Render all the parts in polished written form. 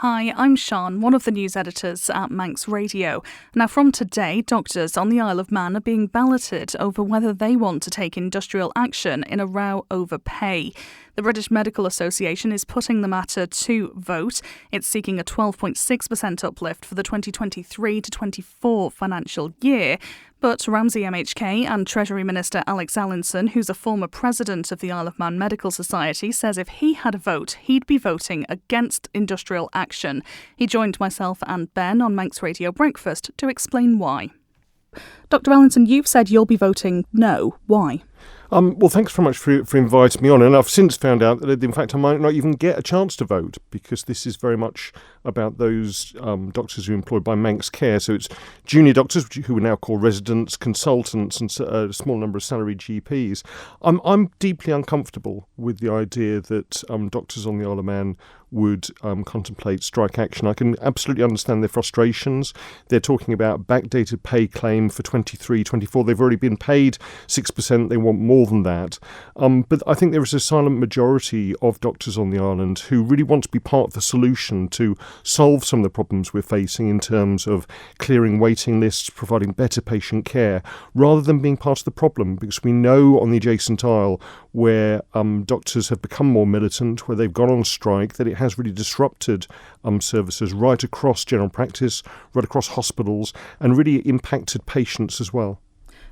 Hi, I'm Sian, one of the news editors at Manx Radio. Now, from today, doctors on the Isle of Man are being balloted over whether they want to take industrial action in a row over pay. The British Medical Association is putting the matter to vote. It's seeking a 12.6% uplift for the 2023 to 24 financial year. But Ramsey MHK and Treasury Minister Alex Allinson, who's a former president of the Isle of Man Medical Society, says if he had a vote, he'd be voting against industrial action. He joined myself and Ben on Manx Radio Breakfast to explain why. Dr Allinson, you've said you'll be voting no. Why? Well, thanks very much for inviting me on. And I've since found out that, in fact, I might not even get a chance to vote because this is very much about those doctors who are employed by Manx Care. So it's junior doctors, who we now call residents, consultants, and a small number of salaried GPs. I'm deeply uncomfortable with the idea that doctors on the Isle of Man would contemplate strike action. I can absolutely understand their frustrations. They're talking about backdated pay claim for 23, 24. They've already been paid 6%. They want more than that. But I think there is a silent majority of doctors on the island who really want to be part of the solution to solve some of the problems we're facing in terms of clearing waiting lists, providing better patient care, rather than being part of the problem, because we know on the adjacent isle where doctors have become more militant, where they've gone on strike, that it has really disrupted services right across general practice, right across hospitals, and really impacted patients as well.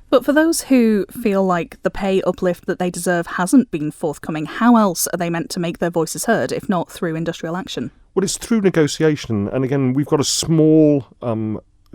But for those who feel like the pay uplift that they deserve hasn't been forthcoming, how else are they meant to make their voices heard, if not through industrial action? Well, it's through negotiation. And again, we've got a small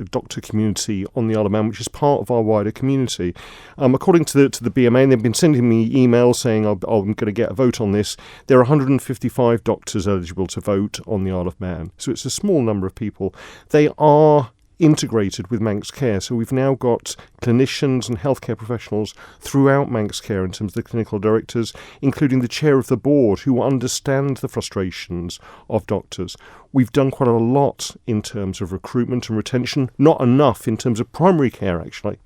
doctor community on the Isle of Man, which is part of our wider community. According to the BMA, and they've been sending me emails saying I'm going to get a vote on this, there are 155 doctors eligible to vote on the Isle of Man. So it's a small number of people. They are integrated with Manx Care. So we've now got clinicians and healthcare professionals throughout Manx Care in terms of the clinical directors, including the chair of the board, who understand the frustrations of doctors. We've done quite a lot in terms of recruitment and retention, not enough in terms of primary care, actually.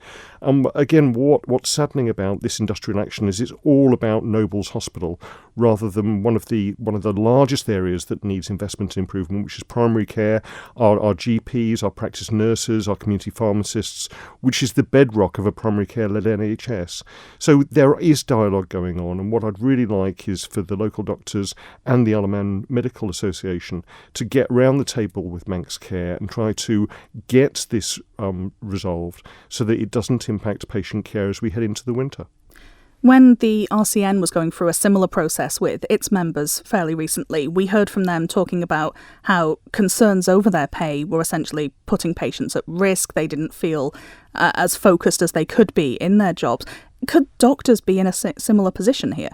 Again, what's saddening about this industrial action is it's all about Nobles Hospital rather than one of the largest areas that needs investment and improvement, which is primary care, our GPs, our practice nurses, our community pharmacists, which is the bedrock of a primary care-led NHS. So there is dialogue going on, and what I'd really like is for the local doctors and the Isle of Man Medical Association to get round the table with Manx Care and try to get this resolved so that it doesn't impact patient care as we head into the winter. When the RCN was going through a similar process with its members fairly recently, we heard from them talking about how concerns over their pay were essentially putting patients at risk. They didn't feel as focused as they could be in their jobs. Could doctors be in a similar position here?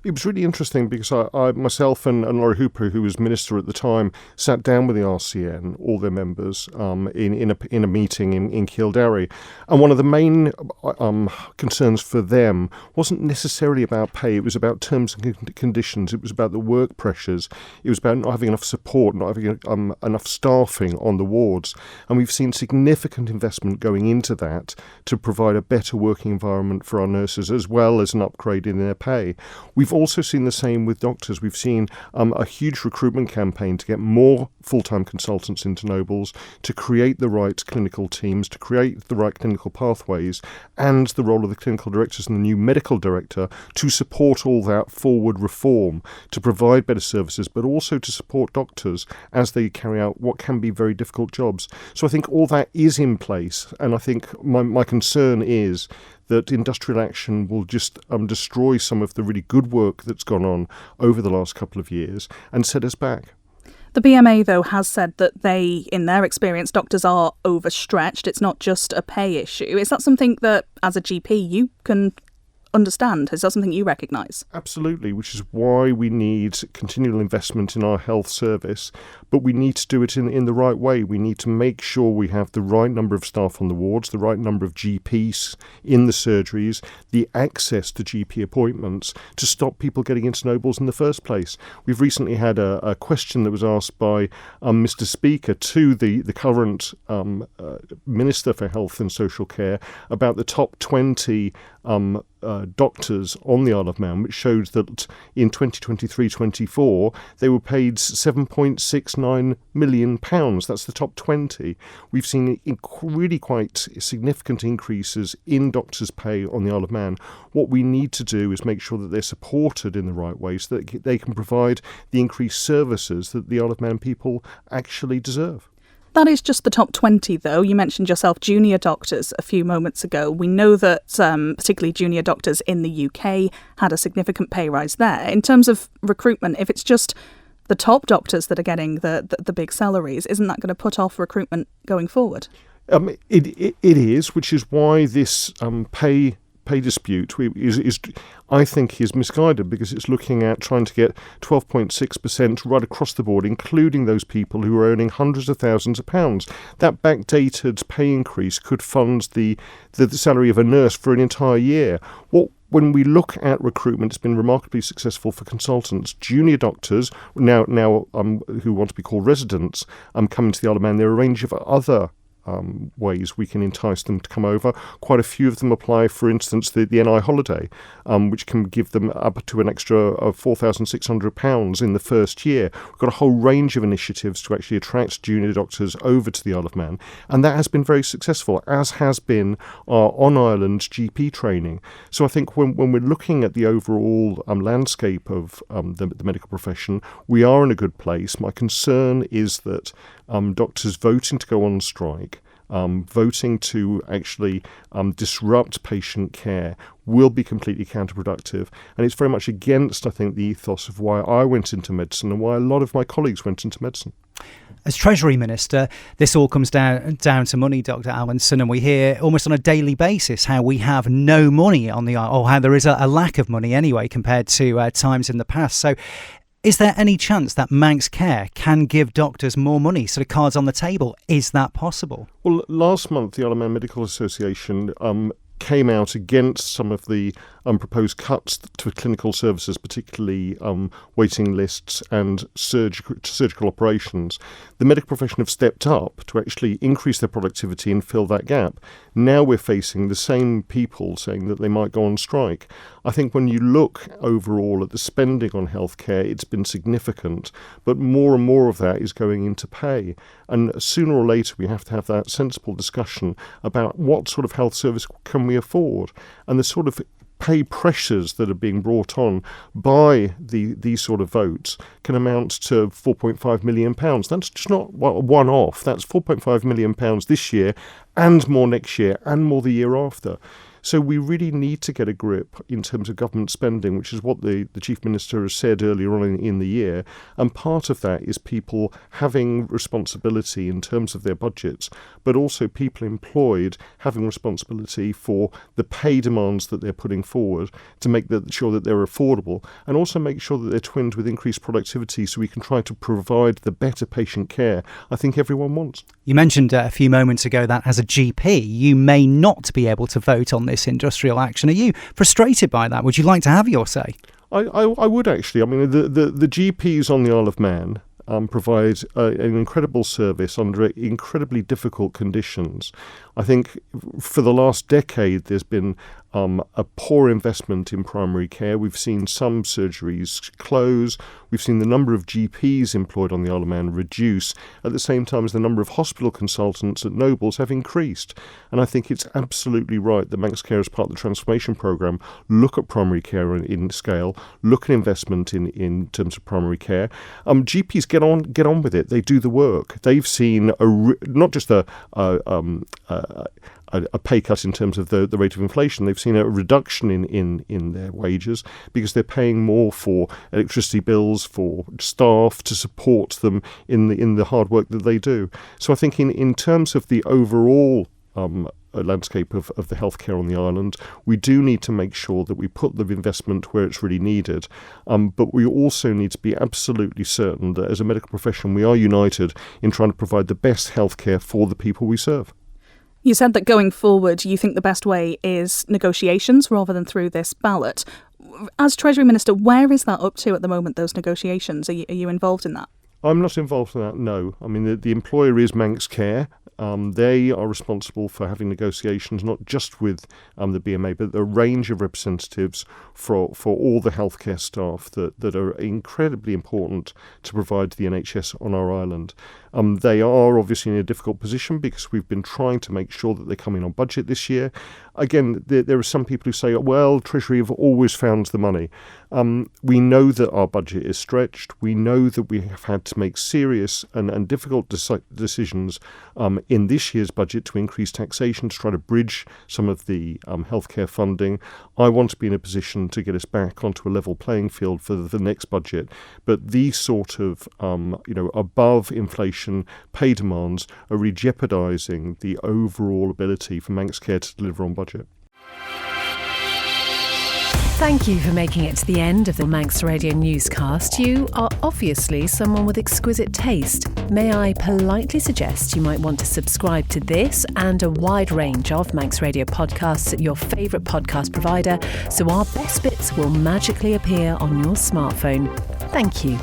It was really interesting because I myself and Laura Hooper, who was minister at the time, sat down with the RCN, all their members, in a meeting in Kildare. And one of the main concerns for them wasn't necessarily about pay. It was about terms and conditions. It was about the work pressures. It was about not having enough support, not having enough staffing on the wards. And we've seen significant investment going into that to provide a better working environment for our nurses, as well as an upgrade in their pay. We've also seen the same with doctors. We've seen a huge recruitment campaign to get more full-time consultants into Nobles, to create the right clinical teams, to create the right clinical pathways, and the role of the clinical directors and the new medical director to support all that forward reform, to provide better services, but also to support doctors as they carry out what can be very difficult jobs. So I think all that is in place, and I think my concern is that industrial action will just destroy some of the really good work that's gone on over the last couple of years and set us back. The BMA, though, has said that they, in their experience, doctors are overstretched. It's not just a pay issue. Is that something that, as a GP, you can understand? Is that something you recognise? Absolutely, which is why we need continual investment in our health service, but we need to do it in the right way. We need to make sure we have the right number of staff on the wards, the right number of GPs in the surgeries, the access to GP appointments to stop people getting into Nobles in the first place. We've recently had a question that was asked by Mr. Speaker to the current Minister for Health and Social Care about the top 20 doctors on the Isle of Man, which showed that in 2023-24 they were paid £7.69 million. That's the top 20. We've seen really quite significant increases in doctors' pay on the Isle of Man. What we need to do is make sure that they're supported in the right way so that they can provide the increased services that the Isle of Man people actually deserve. That is just the top 20, though. You mentioned yourself junior doctors a few moments ago. We know that particularly junior doctors in the UK had a significant pay rise there. In terms of recruitment, if it's just the top doctors that are getting the big salaries, isn't that going to put off recruitment going forward? It is, which is why this pay dispute is I think is misguided, because it's looking at trying to get 12.6% right across the board, including those people who are earning hundreds of thousands of pounds. That backdated pay increase could fund the salary of a nurse for an entire year. When we look at recruitment, it's been remarkably successful for consultants. Junior doctors, now who want to be called residents, coming to the Isle of Man. There are a range of other ways we can entice them to come over. Quite a few of them apply, for instance, the NI holiday, which can give them up to an extra of £4,600 in the first year. We've got a whole range of initiatives to actually attract junior doctors over to the Isle of Man, and that has been very successful, as has been our on-island GP training. So I think when we're looking at the overall landscape of the medical profession, we are in a good place. My concern is that doctors voting to go on strike, voting to actually disrupt patient care will be completely counterproductive. And it's very much against, I think, the ethos of why I went into medicine and why a lot of my colleagues went into medicine. As Treasury Minister, this all comes down to money, Dr Allinson, and we hear almost on a daily basis how we have no money on the Isle, or how there is a lack of money anyway compared to times in the past. So is there any chance that Manx Care can give doctors more money, sort of cards on the table? Is that possible? Well, last month, the Isle of Man Medical Association came out against some of the proposed cuts to clinical services, particularly waiting lists and surgical operations. The medical profession have stepped up to actually increase their productivity and fill that gap. Now we're facing the same people saying that they might go on strike. I think when you look overall at the spending on healthcare, it's been significant, but more and more of that is going into pay. And sooner or later, we have to have that sensible discussion about what sort of health service can we afford, and the sort of pay pressures that are being brought on by these sort of votes can amount to £4.5 million. That's just not a one-off. That's £4.5 million this year, and more next year, and more the year after. So we really need to get a grip in terms of government spending, which is what the Chief Minister has said earlier on in the year. And part of that is people having responsibility in terms of their budgets, but also people employed having responsibility for the pay demands that they're putting forward to make sure that they're affordable, and also make sure that they're twinned with increased productivity so we can try to provide the better patient care I think everyone wants. You mentioned a few moments ago that as a GP, you may not be able to vote on this industrial action. Are you frustrated by that? Would you like to have your say? I would actually. I mean, the GPs on the Isle of Man provide an incredible service under incredibly difficult conditions. I think for the last decade there's been a poor investment in primary care. We've seen some surgeries close. We've seen the number of GPs employed on the Isle of Man reduce at the same time as the number of hospital consultants at Nobles have increased. And I think it's absolutely right that Manx Care, as part of the transformation programme, look at primary care in scale, look at investment in terms of primary care. GPs get on with it. They do the work. They've seen not just a pay cut in terms of the rate of inflation. They've seen a reduction in their wages because they're paying more for electricity bills, for staff to support them in the hard work that they do. So I think in terms of the overall landscape of the healthcare on the island, we do need to make sure that we put the investment where it's really needed. But we also need to be absolutely certain that as a medical profession we are united in trying to provide the best healthcare for the people we serve. You said that going forward, you think the best way is negotiations rather than through this ballot. As Treasury Minister, where is that up to at the moment, those negotiations? Are you involved in that? I'm not involved in that, no. I mean, the employer is Manx Care. They are responsible for having negotiations not just with the BMA, but a range of representatives for all the healthcare staff that are incredibly important to provide to the NHS on our island. They are obviously in a difficult position because we've been trying to make sure that they come in on budget this year. Again, there are some people who say, well, Treasury have always found the money. We know that our budget is stretched. We know that we have had to make serious and difficult decisions in this year's budget to increase taxation to try to bridge some of the healthcare funding. I want to be in a position to get us back onto a level playing field for the next budget. But these sort of above inflation pay demands are really jeopardising the overall ability for Manx Care to deliver on budget. Thank you for making it to the end of the Manx Radio Newscast. You are obviously someone with exquisite taste. May I politely suggest you might want to subscribe to this and a wide range of Manx Radio podcasts at your favourite podcast provider so our best bits will magically appear on your smartphone. Thank you.